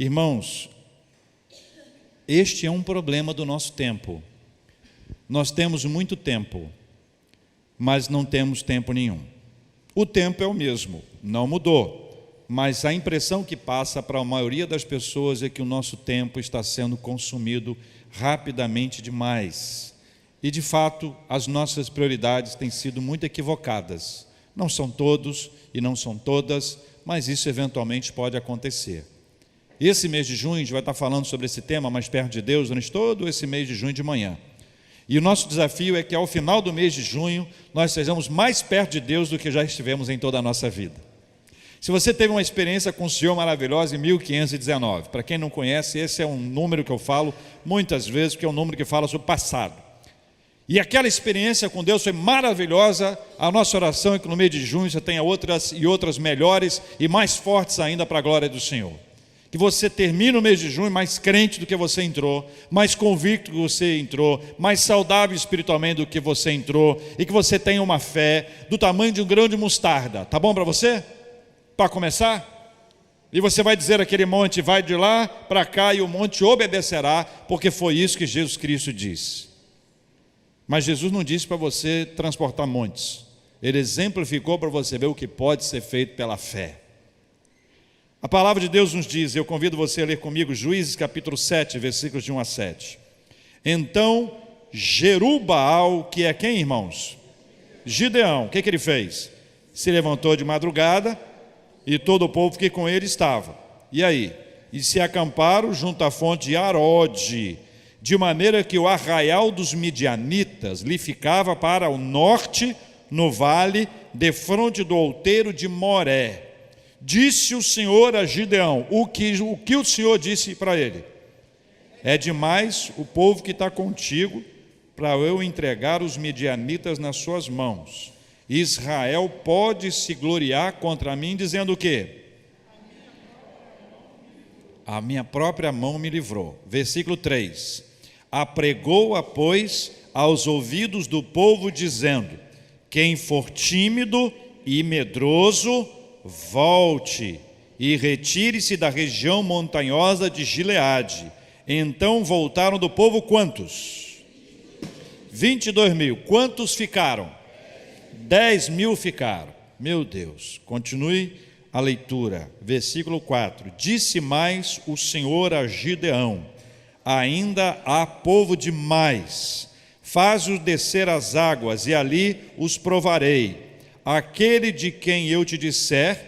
Irmãos, este é um problema do nosso tempo. Nós temos muito tempo, mas não temos tempo nenhum. O tempo é o mesmo, não mudou, mas a impressão que passa para a maioria das pessoas é que o nosso tempo está sendo consumido rapidamente demais. E de fato, as nossas prioridades têm sido muito equivocadas. Não são todos e não são todas, mas isso eventualmente pode acontecer. Esse mês de junho, a gente vai estar falando sobre esse tema, mais perto de Deus, durante todo esse mês de junho de manhã. E o nosso desafio é que ao final do mês de junho, nós sejamos mais perto de Deus do que já estivemos em toda a nossa vida. Se você teve uma experiência com o Senhor maravilhosa em 1519, para quem não conhece, esse é um número que eu falo muitas vezes, porque é um número que fala sobre o passado. E aquela experiência com Deus foi maravilhosa. A nossa oração é que no mês de junho você tenha outras e outras melhores e mais fortes ainda para a glória do Senhor. Que você termine o mês de junho mais crente do que você entrou, mais convicto do que você entrou, mais saudável espiritualmente do que você entrou, e que você tenha uma fé do tamanho de um grão de mostarda. Tá bom para você? Para começar? E você vai dizer àquele monte, vai de lá para cá, e o monte obedecerá, porque foi isso que Jesus Cristo disse. Mas Jesus não disse para você transportar montes. Ele exemplificou para você ver o que pode ser feito pela fé. A palavra de Deus nos diz, eu convido você a ler comigo, Juízes capítulo 7, versículos de 1 a 7. Então, Jerubbaal, que é quem, irmãos? Gideão, o que ele fez? Se levantou de madrugada, e todo o povo que com ele estava. E aí? E se acamparam junto à fonte de Arode, de maneira que o arraial dos midianitas lhe ficava para o norte, no vale, defronte do outeiro de Moré. Disse o Senhor a Gideão, o que o Senhor disse para ele? É demais o povo que está contigo, para eu entregar os midianitas nas suas mãos. Israel pode se gloriar contra mim, dizendo o quê? A minha própria mão me livrou. Versículo 3. Apregou-a, pois, aos ouvidos do povo, dizendo: quem for tímido e medroso, volte e retire-se da região montanhosa de Gileade. Então voltaram do povo quantos? 22.000. Quantos ficaram? 10.000 ficaram. Meu Deus. Continue a leitura. Versículo 4. Disse mais o Senhor a Gideão: ainda há povo demais. Faz-os descer as águas e ali os provarei. Aquele de quem eu te disser,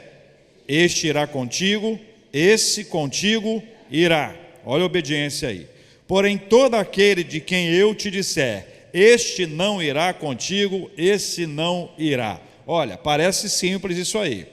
este irá contigo, esse contigo irá. Olha a obediência aí. Porém, todo aquele de quem eu te disser, este não irá contigo, esse não irá. Olha, parece simples isso aí,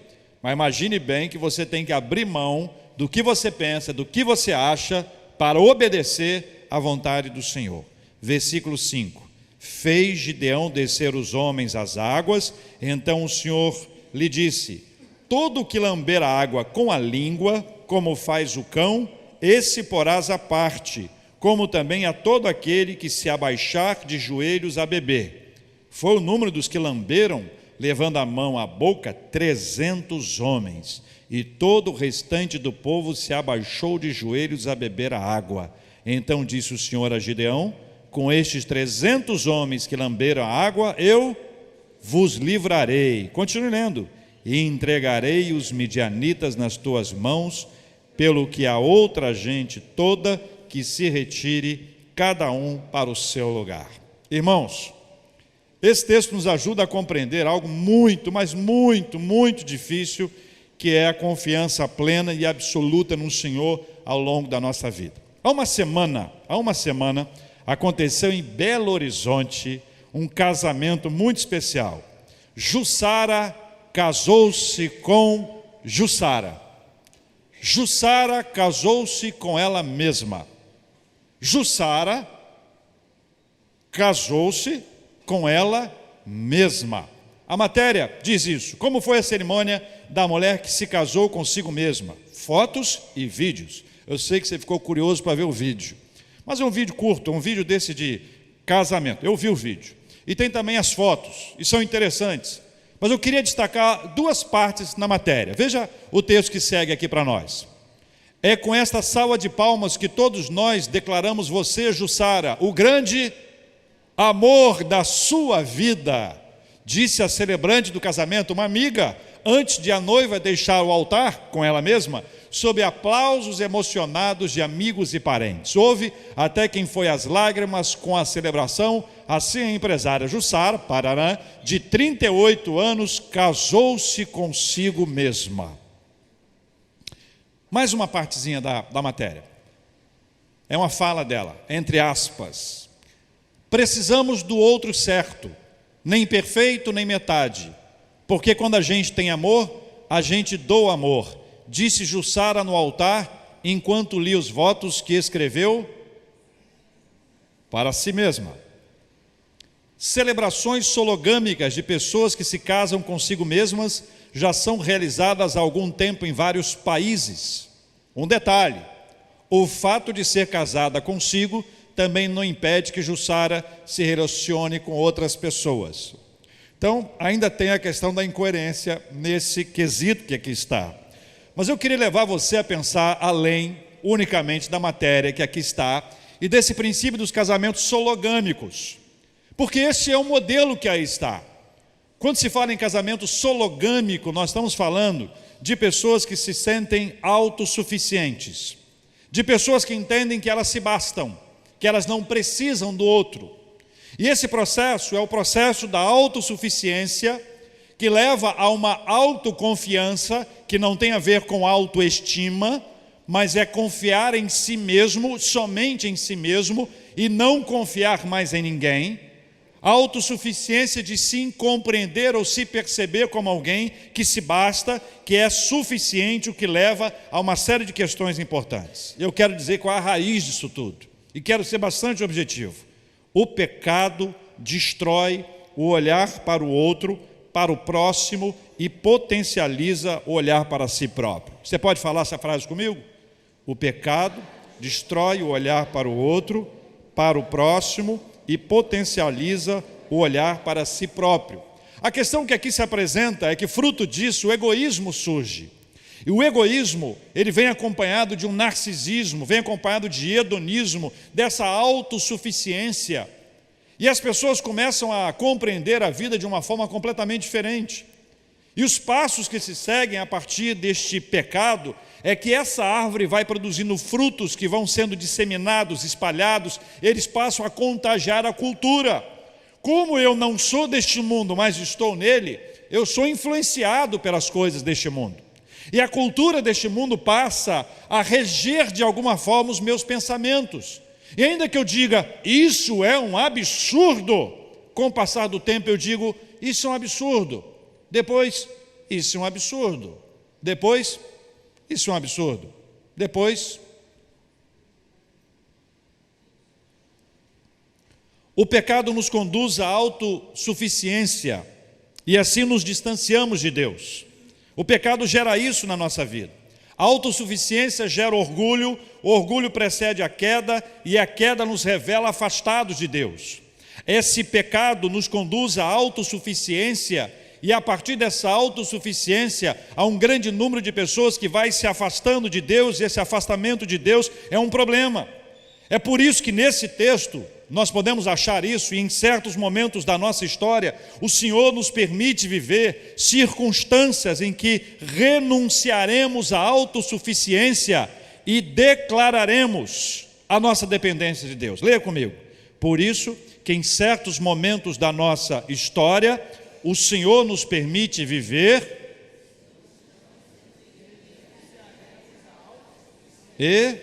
mas imagine bem que você tem que abrir mão do que você pensa, do que você acha, para obedecer à vontade do Senhor. Versículo 5. Fez Gideão descer os homens às águas, então o Senhor lhe disse: todo que lamber a água com a língua, como faz o cão, esse porás à parte, como também a todo aquele que se abaixar de joelhos a beber. Foi o número dos que lamberam, levando a mão à boca, 300 homens, e todo o restante do povo se abaixou de joelhos a beber a água. Então disse o Senhor a Gideão: com estes 300 homens que lamberam a água, eu vos livrarei. Continue lendo. E entregarei os midianitas nas tuas mãos, pelo que a outra gente toda que se retire, cada um para o seu lugar. Irmãos, esse texto nos ajuda a compreender algo muito, mas muito, muito difícil, que é a confiança plena e absoluta no Senhor ao longo da nossa vida. Há uma semana, aconteceu em Belo Horizonte um casamento muito especial. Jussara casou-se com Jussara. Jussara casou-se com ela mesma. Jussara casou-se com ela mesma. A matéria diz isso. Como foi a cerimônia da mulher que se casou consigo mesma? Fotos e vídeos. Eu sei que você ficou curioso para ver o vídeo. Mas é um vídeo curto, um vídeo desse de casamento. Eu vi o vídeo. E tem também as fotos, e são interessantes. Mas eu queria destacar duas partes na matéria. Veja o texto que segue aqui para nós. É com esta salva de palmas que todos nós declaramos você, Jussara, o grande amor da sua vida, disse a celebrante do casamento, uma amiga, antes de a noiva deixar o altar com ela mesma, sob aplausos emocionados de amigos e parentes. Houve até quem foi às lágrimas com a celebração. Assim a empresária Jussara, Paraná, de 38 anos, casou-se consigo mesma. Mais uma partezinha da matéria. É uma fala dela, entre aspas. Precisamos do outro certo, nem perfeito, nem metade. Porque quando a gente tem amor, a gente doa amor. Disse Jussara no altar, enquanto lia os votos que escreveu para si mesma. Celebrações sologâmicas de pessoas que se casam consigo mesmas já são realizadas há algum tempo em vários países. Um detalhe, o fato de ser casada consigo também não impede que Jussara se relacione com outras pessoas. Então, ainda tem a questão da incoerência nesse quesito que aqui está. Mas eu queria levar você a pensar além unicamente da matéria que aqui está e desse princípio dos casamentos sologâmicos. Porque esse é o modelo que aí está. Quando se fala em casamento sologâmico, nós estamos falando de pessoas que se sentem autossuficientes, de pessoas que entendem que elas se bastam, que elas não precisam do outro. E esse processo é o processo da autossuficiência, que leva a uma autoconfiança, que não tem a ver com autoestima, mas é confiar em si mesmo, somente em si mesmo, e não confiar mais em ninguém. A autossuficiência de se compreender ou se perceber como alguém que se basta, que é suficiente, o que leva a uma série de questões importantes. Eu quero dizer qual é a raiz disso tudo, e quero ser bastante objetivo. O pecado destrói o olhar para o outro, para o próximo, e potencializa o olhar para si próprio. Você pode falar essa frase comigo? O pecado destrói o olhar para o outro, para o próximo, e potencializa o olhar para si próprio. A questão que aqui se apresenta é que, fruto disso, o egoísmo surge. E o egoísmo, ele vem acompanhado de um narcisismo, vem acompanhado de hedonismo, dessa autossuficiência. E as pessoas começam a compreender a vida de uma forma completamente diferente. E os passos que se seguem a partir deste pecado é que essa árvore vai produzindo frutos que vão sendo disseminados, espalhados, eles passam a contagiar a cultura. Como eu não sou deste mundo, mas estou nele, eu sou influenciado pelas coisas deste mundo. E a cultura deste mundo passa a reger de alguma forma os meus pensamentos. E ainda que eu diga, isso é um absurdo, com o passar do tempo eu digo, isso é um absurdo. Depois, isso é um absurdo. Depois, isso é um absurdo. Depois, o pecado nos conduz à autossuficiência e assim nos distanciamos de Deus. O pecado gera isso na nossa vida. A autossuficiência gera orgulho, o orgulho precede a queda e a queda nos revela afastados de Deus. Esse pecado nos conduz à autossuficiência e a partir dessa autossuficiência há um grande número de pessoas que vai se afastando de Deus e esse afastamento de Deus é um problema. É por isso que nesse texto nós podemos achar isso e em certos momentos da nossa história o Senhor nos permite viver circunstâncias em que renunciaremos à autossuficiência e declararemos a nossa dependência de Deus. Leia comigo. Por isso que em certos momentos da nossa história o Senhor nos permite viver e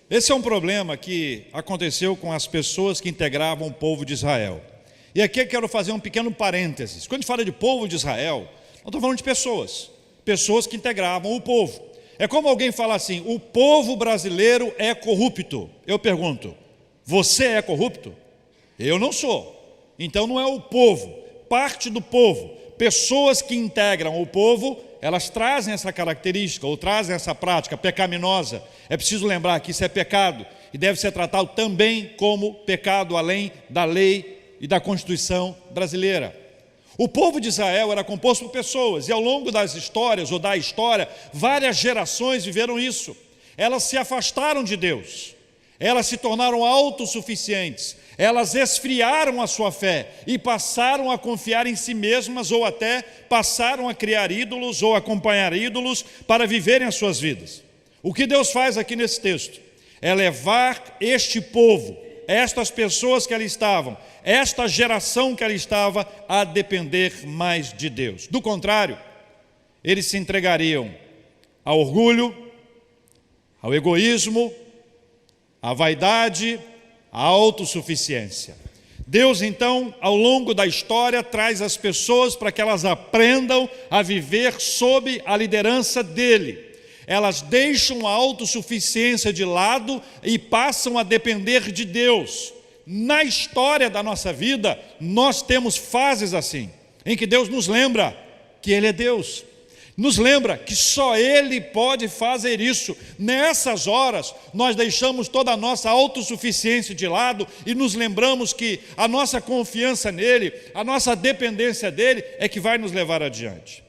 esse é um problema que aconteceu com as pessoas que integravam o povo de Israel. E aqui eu quero fazer um pequeno parênteses. Quando a gente fala de povo de Israel, nós estamos falando de pessoas que integravam o povo. É como alguém falar assim, o povo brasileiro é corrupto. Eu pergunto, você é corrupto? Eu não sou. Então não é o povo, parte do povo. Pessoas que integram o povo, elas trazem essa característica, ou trazem essa prática pecaminosa. É preciso lembrar que isso é pecado e deve ser tratado também como pecado além da lei e da Constituição brasileira. O povo de Israel era composto por pessoas, e ao longo das histórias, ou da história, várias gerações viveram isso. Elas se afastaram de Deus, elas se tornaram autossuficientes, elas esfriaram a sua fé e passaram a confiar em si mesmas, ou até passaram a criar ídolos ou acompanhar ídolos para viverem as suas vidas. O que Deus faz aqui nesse texto é levar este povo, estas pessoas que ali estavam, esta geração que ali estava, a depender mais de Deus. Do contrário, eles se entregariam ao orgulho, ao egoísmo, à vaidade, à autossuficiência. Deus, então, ao longo da história, traz as pessoas para que elas aprendam a viver sob a liderança dele. Elas deixam a autossuficiência de lado e passam a depender de Deus. Na história da nossa vida, nós temos fases assim, em que Deus nos lembra que Ele é Deus. Nos lembra que só Ele pode fazer isso. Nessas horas, nós deixamos toda a nossa autossuficiência de lado e nos lembramos que a nossa confiança nele, a nossa dependência dele é que vai nos levar adiante.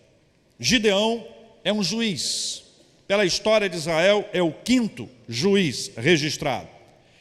Gideão é um juiz. Pela história de Israel, é o 5º juiz registrado.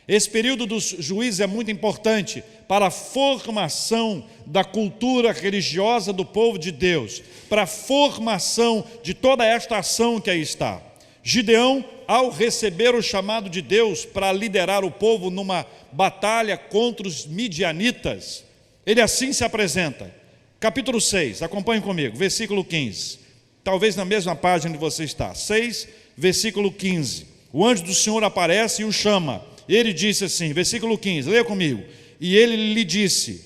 Esse período dos juízes é muito importante para a formação da cultura religiosa do povo de Deus, para a formação de toda esta ação que aí está. Gideão, ao receber o chamado de Deus para liderar o povo numa batalha contra os midianitas, ele assim se apresenta. Capítulo 6, acompanhe comigo, versículo 15. Talvez na mesma página que você está. 6, versículo 15. O anjo do Senhor aparece e o chama. Ele disse assim, versículo 15, leia comigo. E ele lhe disse: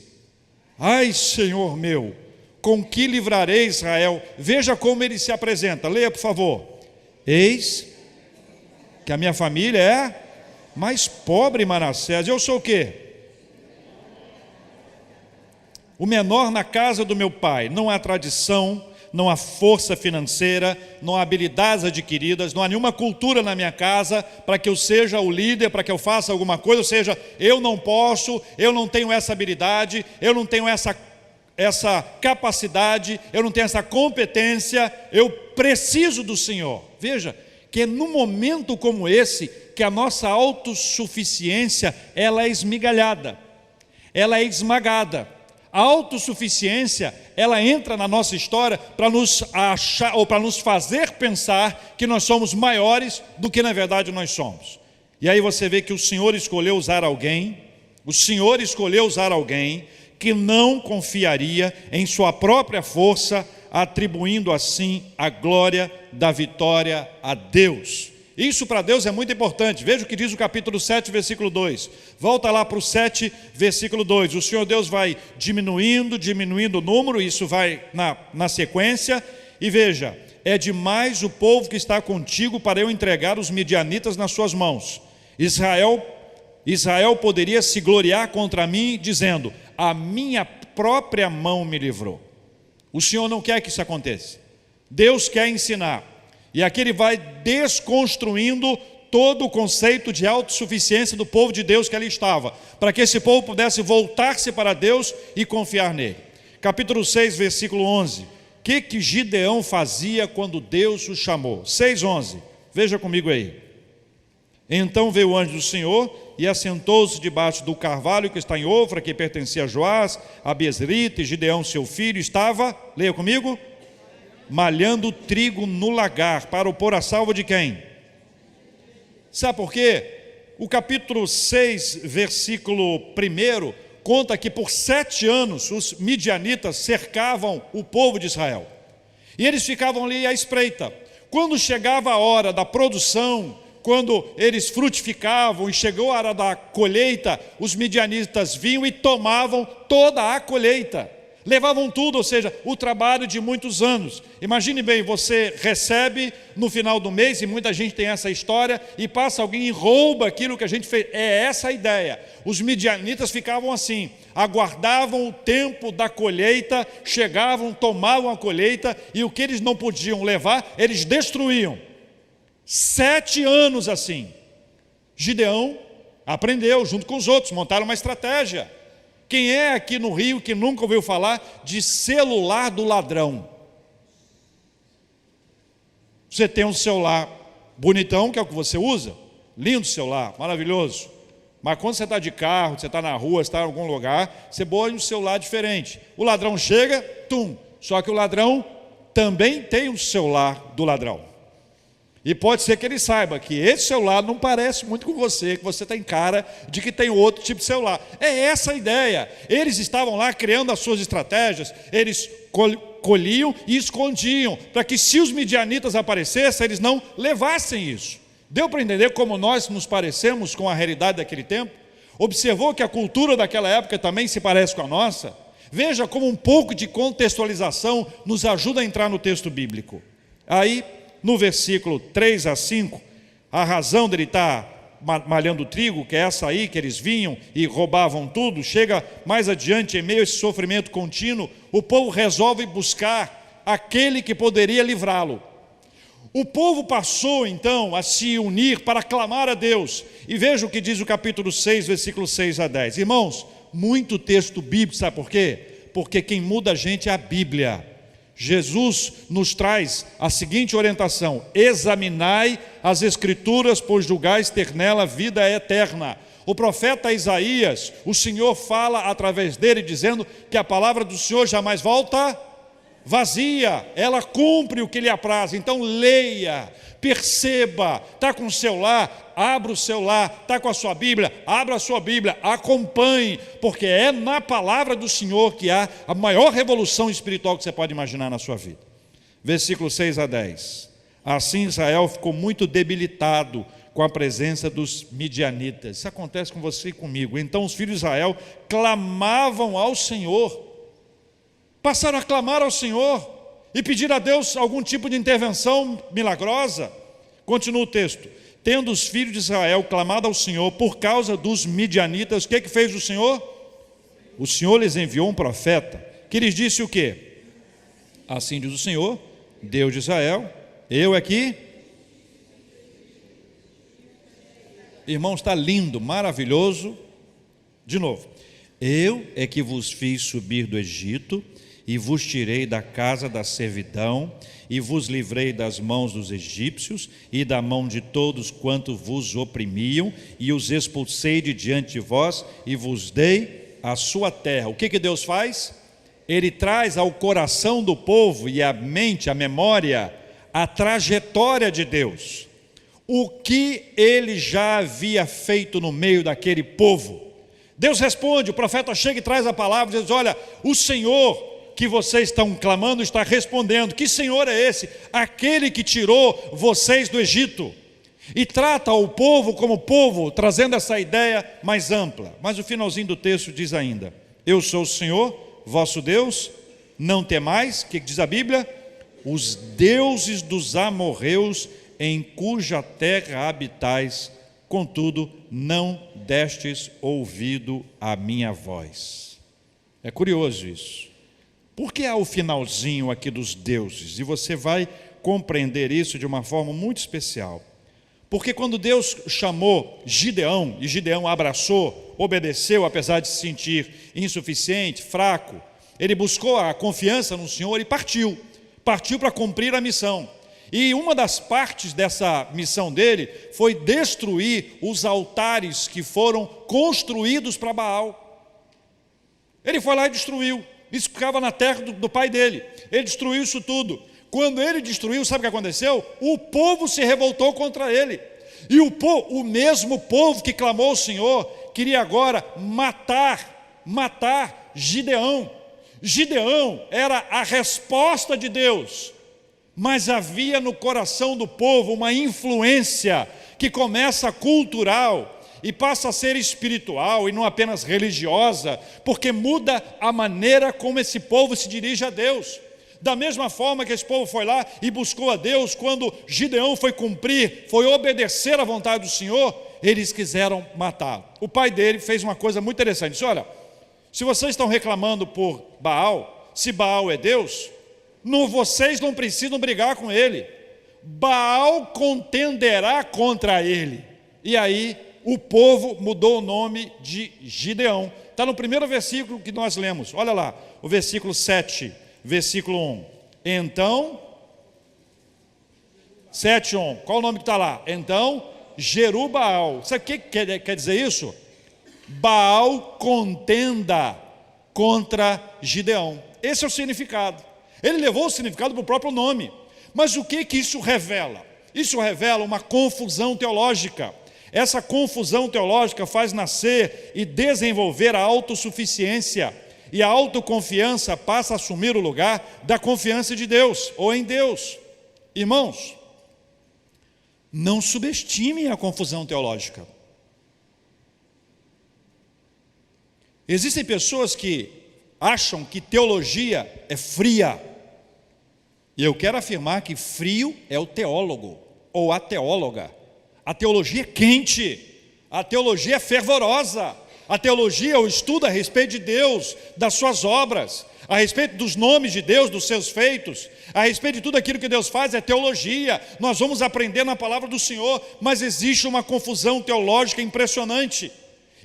ai, Senhor meu, com que livrarei Israel? Veja como ele se apresenta. Leia, por favor. Eis que a minha família é mais pobre, Manassés. Eu sou o quê? O menor na casa do meu pai. Não há tradição, não há força financeira, não há habilidades adquiridas, não há nenhuma cultura na minha casa para que eu seja o líder, para que eu faça alguma coisa. Ou seja, eu não posso, eu não tenho essa habilidade, eu não tenho essa capacidade, eu não tenho essa competência, eu preciso do Senhor. Veja que é num momento como esse que a nossa autossuficiência ela é esmigalhada, ela é esmagada. A autossuficiência, ela entra na nossa história para nos achar, ou para nos fazer pensar que nós somos maiores do que na verdade nós somos. E aí você vê que o Senhor escolheu usar alguém, que não confiaria em sua própria força, atribuindo assim a glória da vitória a Deus. Isso para Deus é muito importante. Veja o que diz o capítulo 7, versículo 2. Volta lá para o 7, versículo 2. O Senhor Deus vai diminuindo o número, isso vai na sequência. E veja, é demais o povo que está contigo para eu entregar os midianitas nas suas mãos. Israel poderia se gloriar contra mim, dizendo: a minha própria mão me livrou. O Senhor não quer que isso aconteça. Deus quer ensinar. E aqui ele vai desconstruindo todo o conceito de autossuficiência do povo de Deus que ali estava, para que esse povo pudesse voltar-se para Deus e confiar nele. Capítulo 6, versículo 11. O que Gideão fazia quando Deus o chamou? 6:11. Veja comigo aí. Então veio o anjo do Senhor e assentou-se debaixo do carvalho que está em Ofra, que pertencia a Joás, a Biesrita, e Gideão, seu filho, estava, leia comigo, malhando trigo no lagar, para o pôr a salvo de quem? Sabe por quê? O capítulo 6, versículo 1, conta que por 7 anos os midianitas cercavam o povo de Israel. E eles ficavam ali à espreita. Quando chegava a hora da produção, quando eles frutificavam e chegou a hora da colheita, os midianitas vinham e tomavam toda a colheita. Levavam tudo, ou seja, o trabalho de muitos anos. Imagine bem, você recebe no final do mês, e muita gente tem essa história, e passa alguém e rouba aquilo que a gente fez. É essa a ideia. Os midianitas ficavam assim, aguardavam o tempo da colheita, chegavam, tomavam a colheita, e o que eles não podiam levar, eles destruíam. 7 anos assim. Gideão aprendeu, junto com os outros, montaram uma estratégia. Quem é aqui no Rio que nunca ouviu falar de celular do ladrão? Você tem um celular bonitão, que é o que você usa, lindo celular, maravilhoso. Mas quando você está de carro, você está na rua, você está em algum lugar, você põe um celular diferente. O ladrão chega, só que o ladrão também tem um celular do ladrão. E pode ser que ele saiba que esse celular não parece muito com você, que você tem cara de que tem outro tipo de celular. É essa a ideia. Eles estavam lá criando as suas estratégias, eles colhiam e escondiam, para que se os midianitas aparecessem, eles não levassem isso. Deu para entender como nós nos parecemos com a realidade daquele tempo? Observou que a cultura daquela época também se parece com a nossa? Veja como um pouco de contextualização nos ajuda a entrar no texto bíblico. Aí, no versículo 3 a 5, a razão dele estar malhando trigo, que é essa aí, que eles vinham e roubavam tudo, chega mais adiante, em meio a esse sofrimento contínuo, o povo resolve buscar aquele que poderia livrá-lo. O povo passou então a se unir para clamar a Deus, e veja o que diz o capítulo 6, versículos 6 a 10. Irmãos, muito texto bíblico, sabe por quê? Porque quem muda a gente é a Bíblia. Jesus nos traz a seguinte orientação: examinai as Escrituras, pois julgais ter nela vida eterna. O profeta Isaías, o Senhor fala através dele, dizendo que a palavra do Senhor jamais volta vazia, ela cumpre o que lhe apraz. Então leia, perceba. Está com o celular? Abra o celular. Está com a sua Bíblia? Abra a sua Bíblia, acompanhe, porque é na palavra do Senhor que há a maior revolução espiritual que você pode imaginar na sua vida. Versículos 6 a 10. Assim Israel ficou muito debilitado com a presença dos midianitas. Isso acontece com você e comigo. Então os filhos de Israel clamavam ao Senhor, passaram a clamar ao Senhor e pedir a Deus algum tipo de intervenção milagrosa. Continua o texto: tendo os filhos de Israel clamado ao Senhor por causa dos midianitas, o que fez o Senhor? O Senhor lhes enviou um profeta, que lhes disse o quê? Assim diz o Senhor, Deus de Israel, eu aqui. Irmão, está lindo, maravilhoso. De novo: eu é que vos fiz subir do Egito, e vos tirei da casa da servidão, e vos livrei das mãos dos egípcios, e da mão de todos quanto vos oprimiam, e os expulsei de diante de vós, e vos dei a sua terra. O que Deus faz? Ele traz ao coração do povo e à mente, à memória, a trajetória de Deus. O que ele já havia feito no meio daquele povo. Deus responde, o profeta chega e traz a palavra e diz: olha, o Senhor que vocês estão clamando está respondendo. Que Senhor é esse? Aquele que tirou vocês do Egito. E trata o povo como povo, trazendo essa ideia mais ampla. Mas o finalzinho do texto diz ainda: eu sou o Senhor, vosso Deus, não temais. O que diz a Bíblia? Os deuses dos amorreus, em cuja terra habitais, contudo não destes ouvido à minha voz. É curioso isso. Por que há o finalzinho aqui dos deuses? E você vai compreender isso de uma forma muito especial. Porque quando Deus chamou Gideão, e Gideão abraçou, obedeceu, apesar de se sentir insuficiente, fraco, ele buscou a confiança no Senhor e partiu para cumprir a missão. E uma das partes dessa missão dele foi destruir os altares que foram construídos para Baal. Ele foi lá e destruiu. Isso ficava na terra do pai dele. Ele destruiu isso tudo. Quando ele destruiu, sabe o que aconteceu? O povo se revoltou contra ele. E o mesmo povo que clamou ao Senhor queria agora matar Gideão. Gideão era a resposta de Deus, mas havia no coração do povo uma influência que começa cultural e passa a ser espiritual e não apenas religiosa, porque muda a maneira como esse povo se dirige a Deus. Da mesma forma que esse povo foi lá e buscou a Deus, quando Gideão foi cumprir, foi obedecer à vontade do Senhor, eles quiseram matá-lo. O pai dele fez uma coisa muito interessante, disse: olha, se vocês estão reclamando por Baal, se Baal é Deus, vocês não precisam brigar com ele, Baal contenderá contra ele. E aí o povo mudou o nome de Gideão está no primeiro versículo que nós lemos. Olha lá, o versículo 7, versículo 1. Então, 7:1, qual o nome que está lá? Então, Jerubaal. Sabe o que quer dizer isso? Baal contenda contra Gideão. Esse é o significado. Ele levou o significado para o próprio nome. Mas o que isso revela? Isso revela uma confusão teológica. Essa confusão teológica faz nascer e desenvolver a autossuficiência. E a autoconfiança passa a assumir o lugar da confiança de Deus, ou em Deus. Irmãos, não subestimem a confusão teológica. Existem pessoas que acham que teologia é fria. E eu quero afirmar que frio é o teólogo, ou a teóloga. A teologia é quente, a teologia é fervorosa. A teologia é o estudo a respeito de Deus, das suas obras, a respeito dos nomes de Deus, dos seus feitos, a respeito de tudo aquilo que Deus faz, é teologia. Nós vamos aprender na palavra do Senhor, mas existe uma confusão teológica impressionante.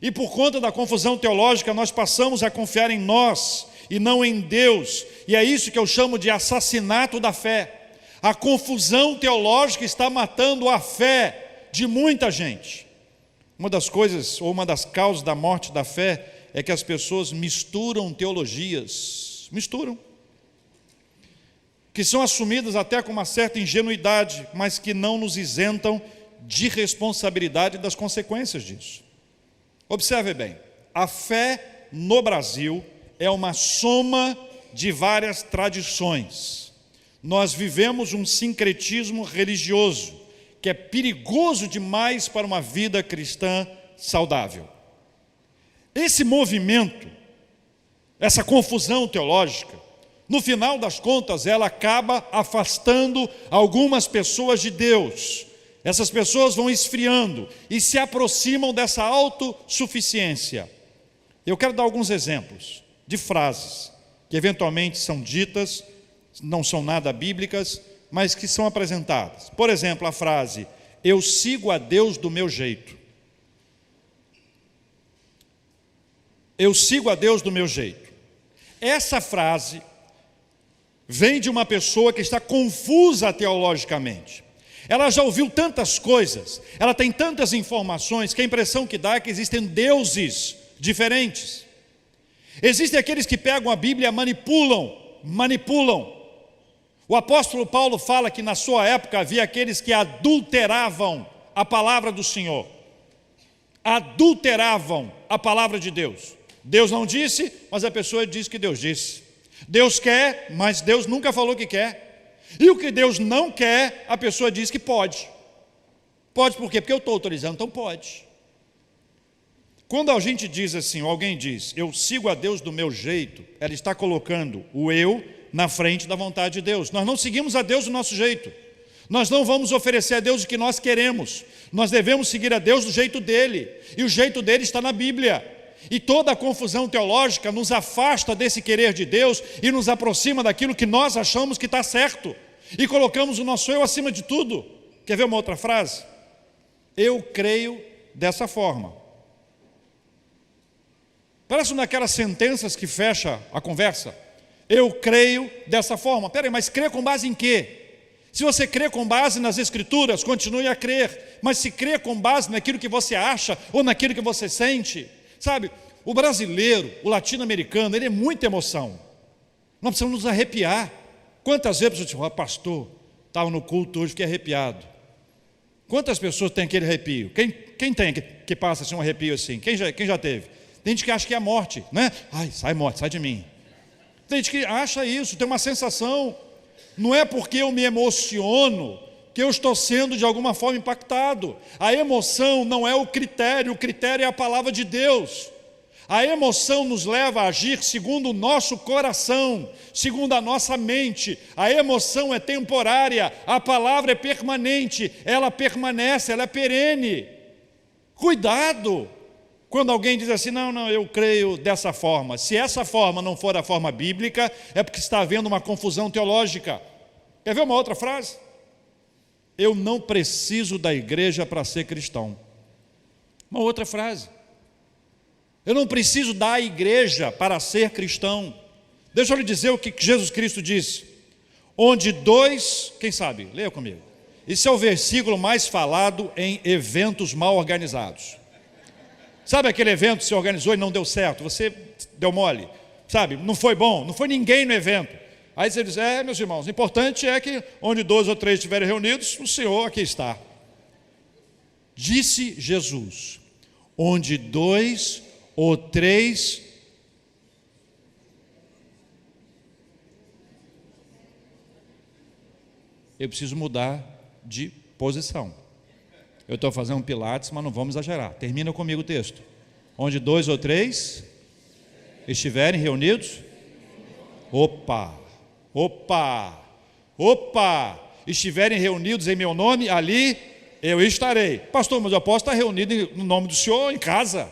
E por conta da confusão teológica, nós passamos a confiar em nós e não em Deus. E é isso que eu chamo de assassinato da fé. A confusão teológica está matando a fé de muita gente. Uma das coisas, ou uma das causas da morte da fé, é que as pessoas misturam teologias. Misturam. Que são assumidas até com uma certa ingenuidade, mas que não nos isentam de responsabilidade das consequências disso. Observe bem, a fé no Brasil é uma soma de várias tradições. Nós vivemos um sincretismo religioso, que é perigoso demais para uma vida cristã saudável. Esse movimento, essa confusão teológica, no final das contas, ela acaba afastando algumas pessoas de Deus. Essas pessoas vão esfriando e se aproximam dessa autossuficiência. Eu quero dar alguns exemplos de frases que eventualmente são ditas, não são nada bíblicas, mas que são apresentadas. Por exemplo, a frase, eu sigo a Deus do meu jeito. Eu sigo a Deus do meu jeito. Essa frase vem de uma pessoa que está confusa teologicamente. Ela já ouviu tantas coisas, ela tem tantas informações, que a impressão que dá é que existem deuses diferentes. Existem aqueles que pegam a Bíblia e manipulam. O apóstolo Paulo fala que na sua época havia aqueles que adulteravam a palavra do Senhor. Adulteravam a palavra de Deus. Deus não disse, mas a pessoa diz que Deus disse. Deus quer, mas Deus nunca falou que quer. E o que Deus não quer, a pessoa diz que pode. Pode por quê? Porque eu estou autorizando, então pode. Quando a gente diz assim, ou alguém diz, eu sigo a Deus do meu jeito, ela está colocando o eu na frente da vontade de Deus. Nós não seguimos a Deus do nosso jeito. Nós não vamos oferecer a Deus o que nós queremos. Nós devemos seguir a Deus do jeito dele. E o jeito dele está na Bíblia. E toda a confusão teológica nos afasta desse querer de Deus e nos aproxima daquilo que nós achamos que está certo. E colocamos o nosso eu acima de tudo. Quer ver uma outra frase? Eu creio dessa forma. Parece uma daquelas sentenças que fecha a conversa. Eu creio dessa forma. Peraí, mas crer com base em quê? Se você crê com base nas Escrituras, continue a crer. Mas se crê com base naquilo que você acha ou naquilo que você sente, sabe, o brasileiro, o latino-americano, ele é muita emoção. Nós precisamos nos arrepiar. Quantas vezes eu disse, pastor, estava no culto hoje, fiquei arrepiado. Quantas pessoas têm aquele arrepio? Quem tem que passa assim, um arrepio assim? Quem já teve? Tem gente que acha que é a morte, né? Ai, sai morte, sai de mim. Tem gente que acha isso, tem uma sensação. Não é porque eu me emociono que eu estou sendo de alguma forma impactado. A emoção não é o critério é a palavra de Deus. A emoção nos leva a agir segundo o nosso coração, segundo a nossa mente. A emoção é temporária, a palavra é permanente, ela permanece, ela é perene. Cuidado quando alguém diz assim, não, eu creio dessa forma. Se essa forma não for a forma bíblica, é porque está havendo uma confusão teológica. Quer ver uma outra frase? Eu não preciso da igreja para ser cristão. Uma outra frase. Eu não preciso da igreja para ser cristão. Deixa eu lhe dizer o que Jesus Cristo disse. Onde dois, quem sabe, leia comigo. Esse é o versículo mais falado em eventos mal organizados. Sabe aquele evento que se organizou e não deu certo? Você deu mole, sabe? Não foi bom, não foi ninguém no evento. Aí você diz, meus irmãos, o importante é que onde 2 ou 3 estiverem reunidos, o Senhor aqui está. Disse Jesus, onde 2 ou 3... Eu preciso mudar de posição. Eu estou fazendo um pilates, mas não vamos exagerar. Termina comigo o texto. Onde 2 ou 3 estiverem reunidos, opa, estiverem reunidos em meu nome, ali eu estarei. Pastor, mas eu posso estar reunido no nome do Senhor em casa.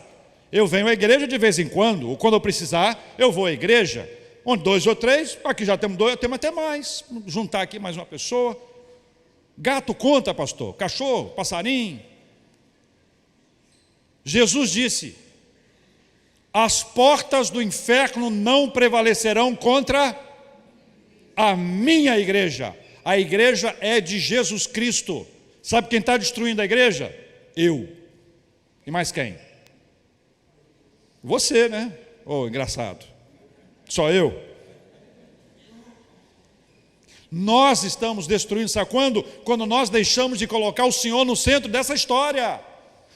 Eu venho à igreja de vez em quando, ou quando eu precisar, eu vou à igreja. Onde 2 ou 3, aqui já temos 2, temos até mais. Juntar aqui mais uma pessoa. Gato conta, pastor. Cachorro, passarinho. Jesus disse, as portas do inferno não prevalecerão contra a minha igreja. A igreja é de Jesus Cristo. Sabe quem está destruindo a igreja? Eu. E mais quem? Você, né? Engraçado. Só eu. Nós estamos destruindo, sabe quando? Quando nós deixamos de colocar o Senhor no centro dessa história.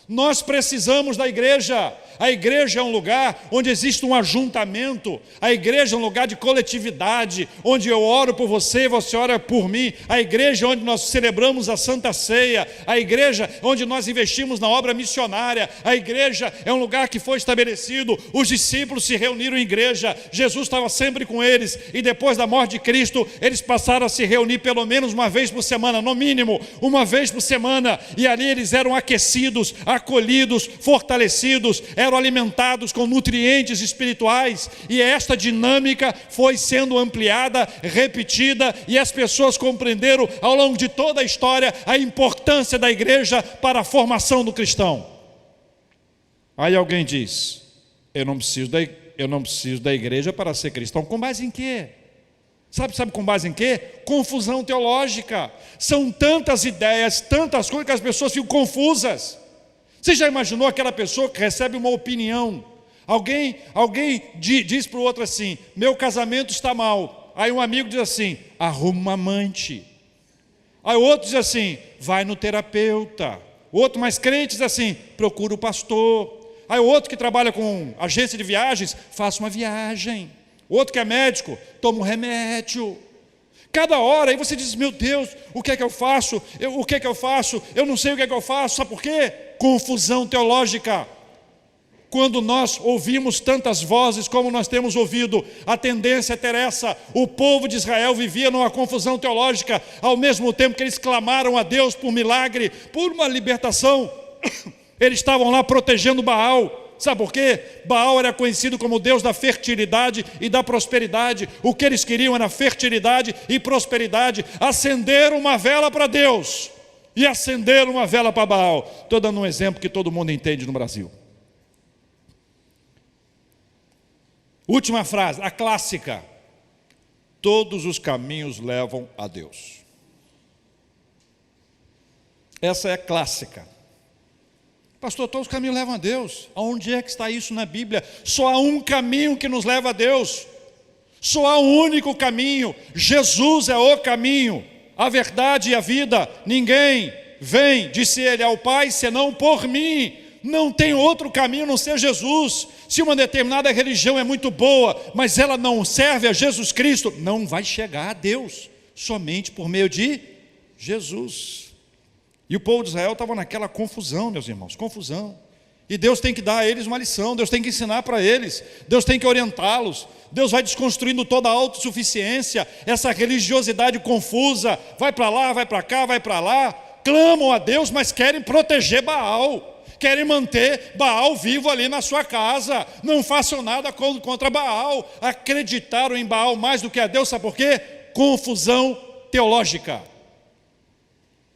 Nós precisamos da igreja. A igreja é um lugar onde existe um ajuntamento. A igreja é um lugar de coletividade, onde eu oro por você e você ora por mim. A igreja é onde nós celebramos a Santa Ceia. A igreja é onde nós investimos na obra missionária. A igreja é um lugar que foi estabelecido. Os discípulos se reuniram em igreja. Jesus estava sempre com eles. E depois da morte de Cristo, eles passaram a se reunir pelo menos uma vez por semana, no mínimo, uma vez por semana. E ali eles eram aquecidos, acolhidos, fortalecidos, eram alimentados com nutrientes espirituais, e esta dinâmica foi sendo ampliada, repetida, e as pessoas compreenderam ao longo de toda a história a importância da igreja para a formação do cristão. Aí alguém diz, eu não preciso da igreja para ser cristão. Com base em quê? Sabe com base em quê? Confusão teológica. São tantas ideias, tantas coisas que as pessoas ficam confusas. Você já imaginou aquela pessoa que recebe uma opinião? Alguém diz para o outro assim, meu casamento está mal. Aí um amigo diz assim, arruma uma amante. Aí o outro diz assim, vai no terapeuta. O outro mais crente diz assim, procura o pastor. Aí o outro que trabalha com agência de viagens, faça uma viagem. O outro que é médico, toma um remédio. Cada hora, aí você diz, meu Deus, o que é que eu faço? O que é que eu faço? Eu não sei o que é que eu faço, sabe por quê? Confusão teológica. Quando nós ouvimos tantas vozes como nós temos ouvido, a tendência é ter essa. O povo de Israel vivia numa confusão teológica, ao mesmo tempo que eles clamaram a Deus por milagre, por uma libertação. Eles estavam lá protegendo Baal. Sabe por quê? Baal era conhecido como Deus da fertilidade e da prosperidade. O que eles queriam era fertilidade e prosperidade. Acender uma vela para Deus e acender uma vela para Baal. Estou dando um exemplo que todo mundo entende no Brasil. Última frase, a clássica. Todos os caminhos levam a Deus. Essa é a clássica. Pastor, todos os caminhos levam a Deus. Aonde é que está isso na Bíblia? Só há um caminho que nos leva a Deus. Só há um único caminho. Jesus é o caminho, a verdade e a vida. Ninguém vem, disse ele, ao Pai, senão por mim. Não tem outro caminho a não ser Jesus. Se uma determinada religião é muito boa, mas ela não serve a Jesus Cristo, não vai chegar a Deus, somente por meio de Jesus. E o povo de Israel estava naquela confusão, meus irmãos, confusão. E Deus tem que dar a eles uma lição, Deus tem que ensinar para eles, Deus tem que orientá-los. Deus vai desconstruindo toda a autossuficiência, essa religiosidade confusa, vai para lá, vai para cá, vai para lá. Clamam a Deus, mas querem proteger Baal, querem manter Baal vivo ali na sua casa. Não façam nada contra Baal. Acreditaram em Baal mais do que a Deus, sabe por quê? Confusão teológica.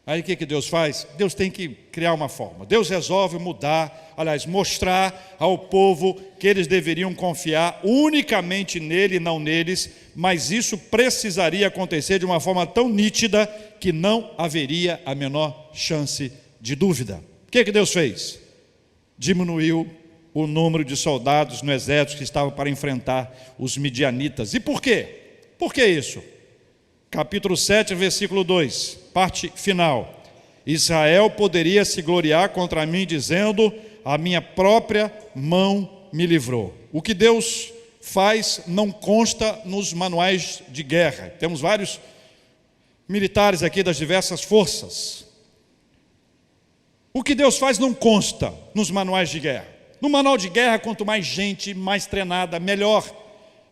Aí o que Deus faz? Deus tem que criar uma forma. Deus resolve mudar, aliás, mostrar ao povo que eles deveriam confiar unicamente nele e não neles, mas isso precisaria acontecer de uma forma tão nítida que não haveria a menor chance de dúvida. O que Deus fez? Diminuiu o número de soldados no exército que estavam para enfrentar os midianitas. E por quê? Por que isso? Capítulo 7, versículo 2, parte final. Israel poderia se gloriar contra mim, dizendo: a minha própria mão me livrou. O que Deus faz não consta nos manuais de guerra. Temos vários militares aqui das diversas forças. O que Deus faz não consta nos manuais de guerra. No manual de guerra, quanto mais gente, mais treinada, melhor. O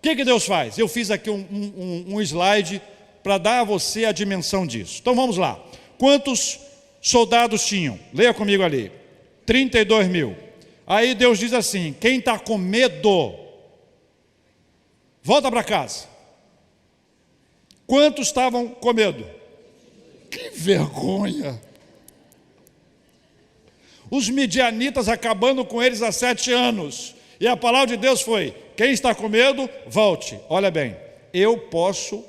que Deus faz? Eu fiz aqui um slide para dar a você a dimensão disso. Então vamos lá. Quantos soldados tinham? Leia comigo ali. 32 mil. Aí Deus diz assim: quem está com medo, volta para casa. Quantos estavam com medo? Que vergonha! Os midianitas acabando com eles há 7 anos. E a palavra de Deus foi: quem está com medo, volte. Olha bem, eu posso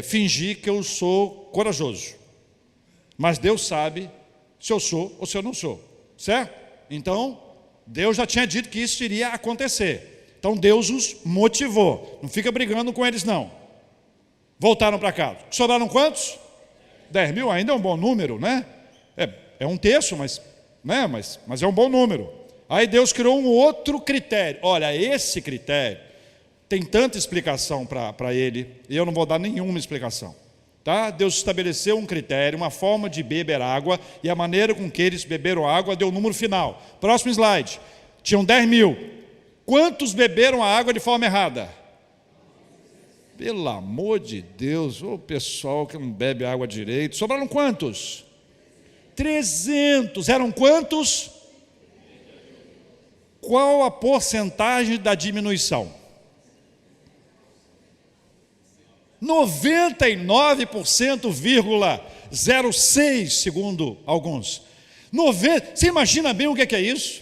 fingir que eu sou corajoso, mas Deus sabe se eu sou ou se eu não sou, certo? Então, Deus já tinha dito que isso iria acontecer. Então Deus os motivou. Não fica brigando com eles não. Voltaram para casa. Sobraram quantos? 10 mil, ainda é um bom número, né? É um terço, mas é um bom número. Aí Deus criou um outro critério. Olha, esse critério tem tanta explicação para ele, e eu não vou dar nenhuma explicação. Tá? Deus estabeleceu um critério, uma forma de beber água, e a maneira com que eles beberam água deu o número final. Próximo slide. Tinham 10 mil. Quantos beberam a água de forma errada? Pelo amor de Deus, o pessoal que não bebe água direito. Sobraram quantos? 300. Eram quantos? Qual a porcentagem da diminuição? 99,06%, segundo alguns. Você imagina bem o que é isso?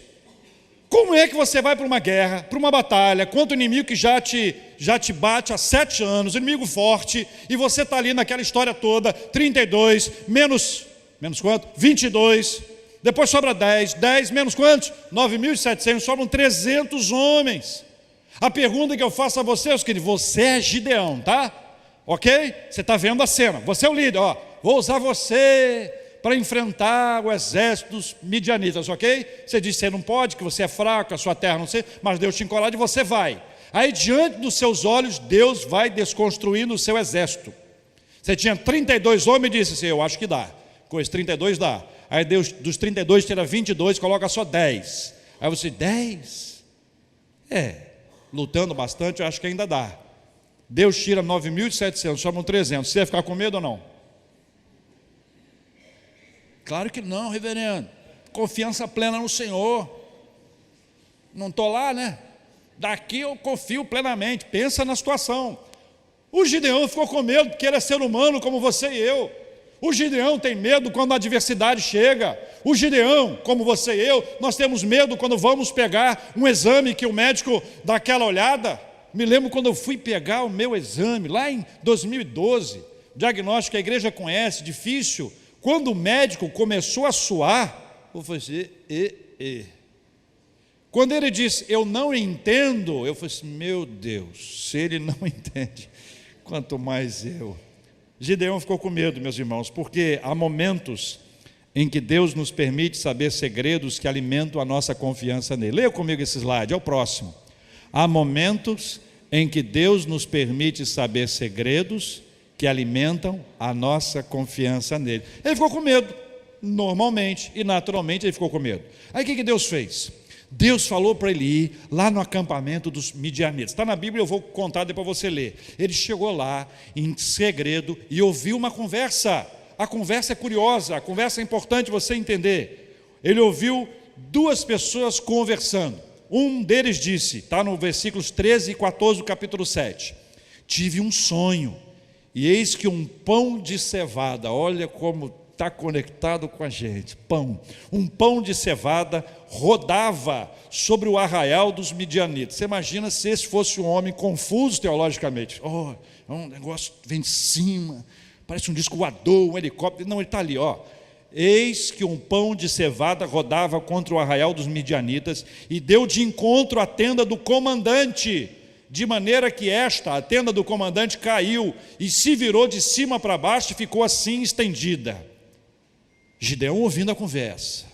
Como é que você vai para uma guerra, para uma batalha, contra o inimigo que já te bate há 7 anos, um inimigo forte, e você está ali naquela história toda, 32, menos quanto? 22, depois sobra 10 menos quantos? 9.700, sobram 300 homens. A pergunta que eu faço a vocês, queridos, você é Gideão, tá? Ok? Você está vendo a cena, você é o líder, ó. Vou usar você para enfrentar o exército dos midianitas, ok? Você diz que você não pode, que você é fraco, a sua terra não sei, mas Deus te encoraja e você vai. Aí diante dos seus olhos, Deus vai desconstruindo o seu exército. Você tinha 32 homens e disse assim: eu acho que dá. Com esses 32 dá. Aí Deus dos 32 tira 22, coloca só 10. Aí você, 10? Lutando bastante, eu acho que ainda dá. Deus tira 9.700, sobram 300. Você vai ficar com medo ou não? Claro que não, reverendo. Confiança plena no Senhor. Não estou lá, né? Daqui eu confio plenamente. Pensa na situação. O Gideão ficou com medo porque ele é ser humano como você e eu. O Gideão tem medo quando a adversidade chega. O Gideão, como você e eu, nós temos medo quando vamos pegar um exame que o médico dá aquela olhada. Me lembro quando eu fui pegar o meu exame, lá em 2012, diagnóstico que a igreja conhece, difícil. Quando o médico começou a suar, eu falei assim, Quando ele disse, eu não entendo, eu falei assim, meu Deus, se ele não entende, quanto mais eu. Gideão ficou com medo, meus irmãos, porque há momentos em que Deus nos permite saber segredos que alimentam a nossa confiança nele. Leia comigo esse slide, é o próximo. Há momentos em que Deus nos permite saber segredos que alimentam a nossa confiança nele. Ele ficou com medo, normalmente e naturalmente ele ficou com medo. Aí o que Deus fez? Deus falou para ele ir lá no acampamento dos midianitas. Está na Bíblia, eu vou contar depois você ler. Ele chegou lá em segredo e ouviu uma conversa. A conversa é curiosa, a conversa é importante você entender. Ele ouviu 2 pessoas conversando. Um deles disse, está no versículos 13 e 14 do capítulo 7. Tive um sonho, e eis que um pão de cevada, olha como está conectado com a gente. Pão. Um pão de cevada rodava sobre o arraial dos midianitas. Você imagina se esse fosse um homem confuso teologicamente. Oh, é um negócio que vem de cima, parece um disco voador, um helicóptero. Não, ele está ali, ó. Eis que um pão de cevada rodava contra o arraial dos midianitas e deu de encontro à tenda do comandante, de maneira que a tenda do comandante, caiu e se virou de cima para baixo e ficou assim estendida. Gideão ouvindo a conversa,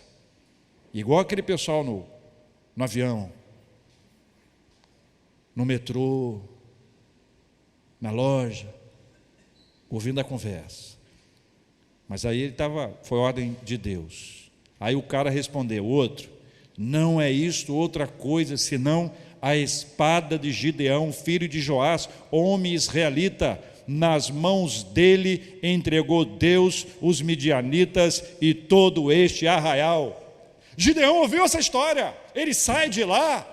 igual aquele pessoal no avião, no metrô, na loja, ouvindo a conversa. Mas aí foi ordem de Deus. Aí o cara respondeu, outro, não é isto outra coisa senão a espada de Gideão, filho de Joás, homem israelita. Nas mãos dele entregou Deus os midianitas e todo este arraial. Gideão ouviu essa história, ele sai de lá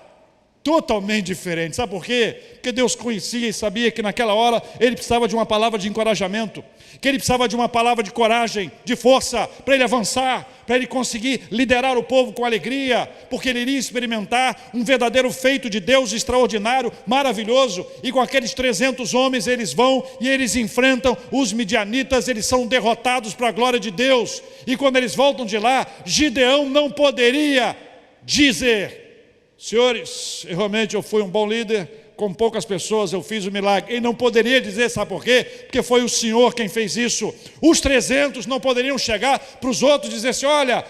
totalmente diferente. Sabe por quê? Porque Deus conhecia e sabia que naquela hora ele precisava de uma palavra de encorajamento, que ele precisava de uma palavra de coragem, de força, para ele avançar, para ele conseguir liderar o povo com alegria, porque ele iria experimentar um verdadeiro feito de Deus extraordinário, maravilhoso. E com aqueles 300 homens eles vão e eles enfrentam os midianitas, eles são derrotados para a glória de Deus. E quando eles voltam de lá, Gideão não poderia dizer, senhores, realmente eu fui um bom líder, com poucas pessoas eu fiz o milagre. Ele não poderia dizer, sabe por quê? Porque foi o Senhor quem fez isso. Os 300 não poderiam chegar para os outros e dizer assim, olha,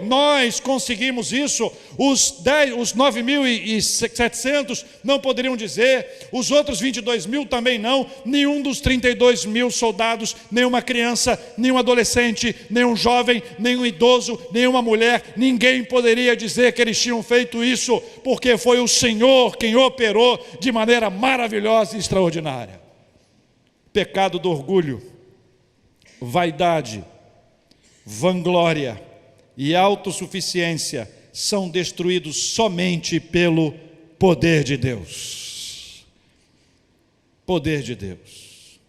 nós conseguimos isso. Os 9.700 não poderiam dizer, os outros 22 mil também não, nenhum dos 32 mil soldados, nenhuma criança, nenhum adolescente, nenhum jovem, nenhum idoso, nenhuma mulher, ninguém poderia dizer que eles tinham feito isso, porque foi o Senhor quem operou de maneira maravilhosa e extraordinária. Pecado do orgulho, vaidade, vanglória e autossuficiência são destruídos somente pelo poder de Deus. Poder de Deus.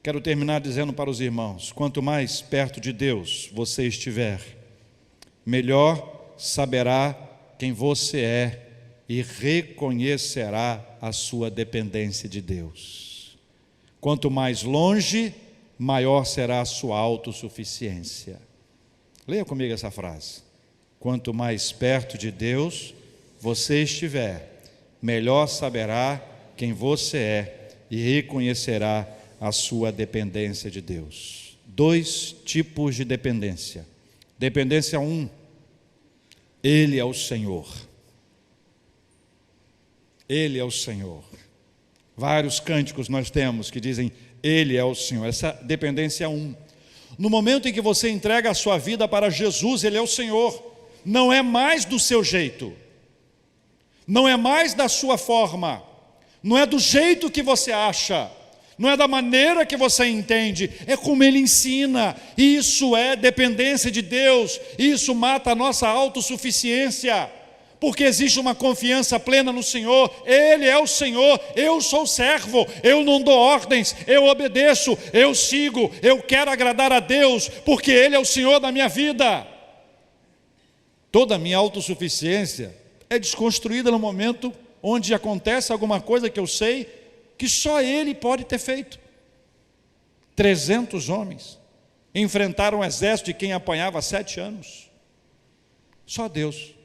Quero terminar dizendo para os irmãos, quanto mais perto de Deus você estiver, melhor saberá quem você é e reconhecerá a sua dependência de Deus. Quanto mais longe, maior será a sua autossuficiência. Leia comigo essa frase. Quanto mais perto de Deus você estiver, melhor saberá quem você é e reconhecerá a sua dependência de Deus. 2 tipos de dependência. Dependência 1, Ele é o Senhor. Ele é o Senhor. Vários cânticos nós temos que dizem, Ele é o Senhor. Essa dependência é 1. No momento em que você entrega a sua vida para Jesus, Ele é o Senhor. Não é mais do seu jeito, não é mais da sua forma, não é do jeito que você acha, não é da maneira que você entende, é como Ele ensina. Isso é dependência de Deus, isso mata a nossa autossuficiência, porque existe uma confiança plena no Senhor. Ele é o Senhor, eu sou servo, eu não dou ordens, eu obedeço, eu sigo, eu quero agradar a Deus, porque Ele é o Senhor da minha vida. Toda a minha autossuficiência é desconstruída no momento onde acontece alguma coisa que eu sei que só Ele pode ter feito. 300 homens enfrentaram um exército de quem apanhava 7 anos. Só Deus.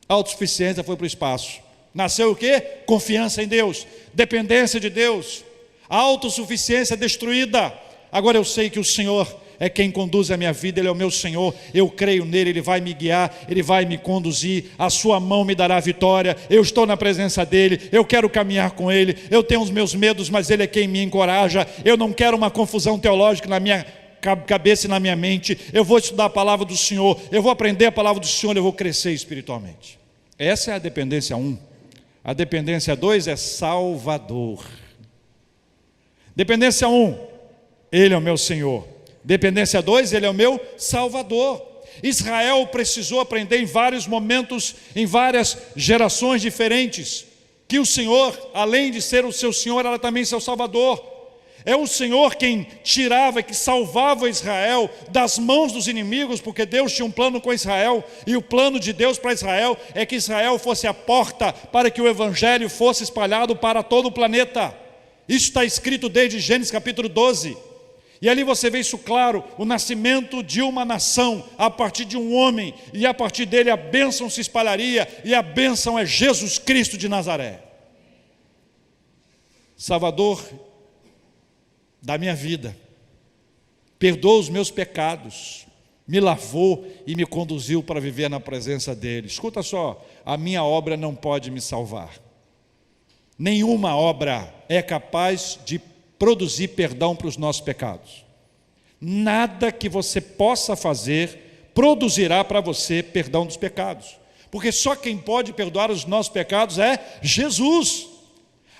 A autossuficiência foi para o espaço. Nasceu o quê? Confiança em Deus, dependência de Deus. A autossuficiência destruída. Agora eu sei que o Senhor é quem conduz a minha vida, Ele é o meu Senhor, eu creio nele, Ele vai me guiar, Ele vai me conduzir, a sua mão me dará vitória, eu estou na presença dEle, eu quero caminhar com Ele, eu tenho os meus medos, mas Ele é quem me encoraja, eu não quero uma confusão teológica na minha cabeça e na minha mente, eu vou estudar a palavra do Senhor, eu vou aprender a palavra do Senhor, eu vou crescer espiritualmente. Essa é a dependência 1. A dependência 2 é Salvador. Dependência 1, Ele é o meu Senhor. Dependência 2, Ele é o meu Salvador. Israel precisou aprender em vários momentos, em várias gerações diferentes, que o Senhor, além de ser o seu Senhor, era também seu Salvador. É o Senhor quem tirava, que salvava Israel das mãos dos inimigos, porque Deus tinha um plano com Israel, e o plano de Deus para Israel é que Israel fosse a porta para que o Evangelho fosse espalhado para todo o planeta. Isso está escrito desde Gênesis capítulo 12. E ali você vê isso claro, o nascimento de uma nação a partir de um homem, e a partir dele a bênção se espalharia, e a bênção é Jesus Cristo de Nazaré. Salvador da minha vida, perdoou os meus pecados, me lavou e me conduziu para viver na presença dele. Escuta só, a minha obra não pode me salvar. Nenhuma obra é capaz de produzir perdão para os nossos pecados. Nada que você possa fazer produzirá para você perdão dos pecados, porque só quem pode perdoar os nossos pecados é Jesus.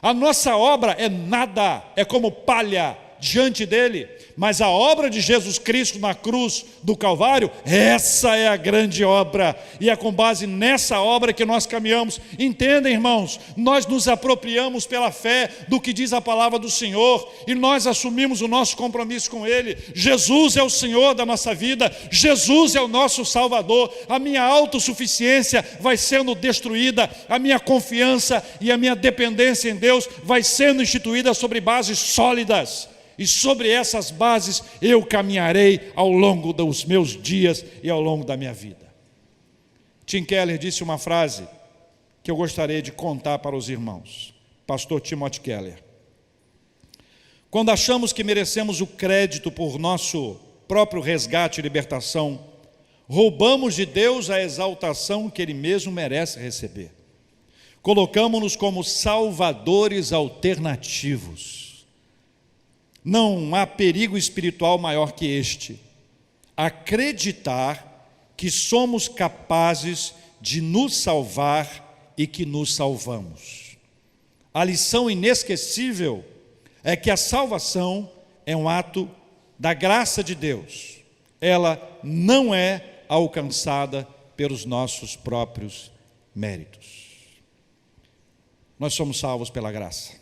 A nossa obra é nada, é como palha diante dele, mas a obra de Jesus Cristo na cruz do Calvário, essa é a grande obra, e é com base nessa obra que nós caminhamos. Entendem, irmãos? Nós nos apropriamos pela fé do que diz a palavra do Senhor, e nós assumimos o nosso compromisso com ele. Jesus é o Senhor da nossa vida, Jesus é o nosso Salvador. A minha autossuficiência vai sendo destruída, a minha confiança e a minha dependência em Deus vai sendo instituída sobre bases sólidas, e sobre essas bases eu caminharei ao longo dos meus dias e ao longo da minha vida. Tim Keller disse uma frase que eu gostaria de contar para os irmãos. Pastor Timothy Keller: quando achamos que merecemos o crédito por nosso próprio resgate e libertação, roubamos de Deus a exaltação que Ele mesmo merece receber. Colocamos-nos como salvadores alternativos. Não há perigo espiritual maior que este: acreditar que somos capazes de nos salvar e que nos salvamos. A lição inesquecível é que a salvação é um ato da graça de Deus. Ela não é alcançada pelos nossos próprios méritos. Nós somos salvos pela graça.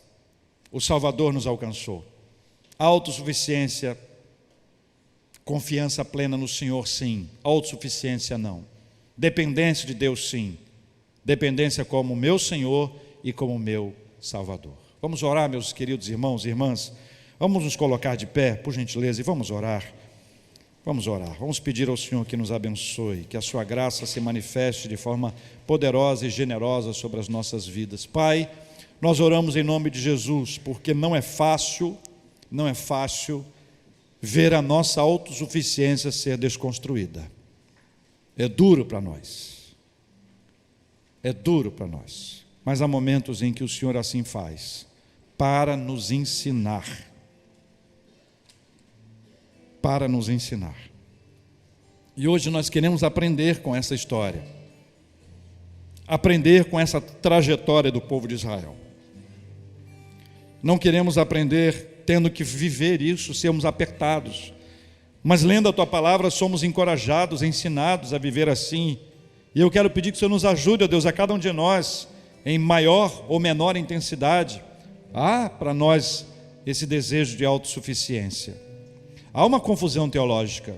O Salvador nos alcançou. Autossuficiência, confiança plena no Senhor, sim. Autossuficiência, não. Dependência de Deus, sim. Dependência como meu Senhor e como meu Salvador. Vamos orar, meus queridos irmãos e irmãs. Vamos nos colocar de pé, por gentileza, e vamos orar. Vamos orar. Vamos pedir ao Senhor que nos abençoe, que a sua graça se manifeste de forma poderosa e generosa sobre as nossas vidas. Pai, nós oramos em nome de Jesus, porque não é fácil ver a nossa autossuficiência ser desconstruída. É duro para nós. É duro para nós. Mas há momentos em que o Senhor assim faz, para nos ensinar. Para nos ensinar. E hoje nós queremos aprender com essa história. Aprender com essa trajetória do povo de Israel. Não queremos aprender tendo que viver isso, sermos apertados. Mas lendo a Tua palavra, somos encorajados, ensinados a viver assim. E eu quero pedir que o Senhor nos ajude, ó Deus, a cada um de nós, em maior ou menor intensidade. Há para nós esse desejo de autossuficiência. Há uma confusão teológica.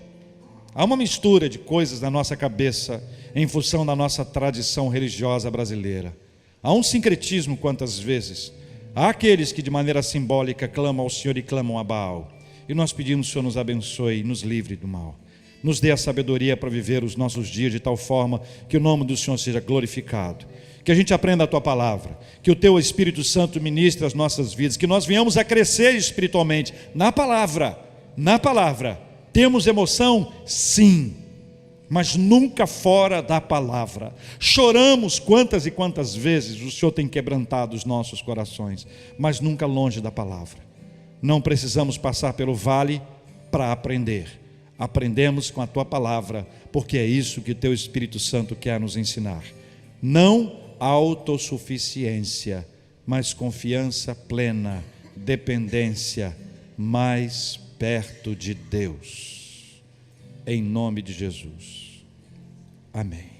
Há uma mistura de coisas na nossa cabeça em função da nossa tradição religiosa brasileira. Há um sincretismo quantas vezes. Há aqueles que de maneira simbólica clamam ao Senhor e clamam a Baal. E nós pedimos que o Senhor nos abençoe e nos livre do mal. Nos dê a sabedoria para viver os nossos dias de tal forma que o nome do Senhor seja glorificado. Que a gente aprenda a Tua palavra, que o Teu Espírito Santo ministre as nossas vidas, que nós venhamos a crescer espiritualmente na palavra. Na palavra. Temos emoção? Sim. Mas nunca fora da palavra. Choramos quantas e quantas vezes o Senhor tem quebrantado os nossos corações, mas nunca longe da palavra. Não precisamos passar pelo vale para aprender. Aprendemos com a Tua palavra, porque é isso que o Teu Espírito Santo quer nos ensinar. Não autossuficiência, mas confiança plena, dependência mais perto de Deus. Em nome de Jesus. Amém.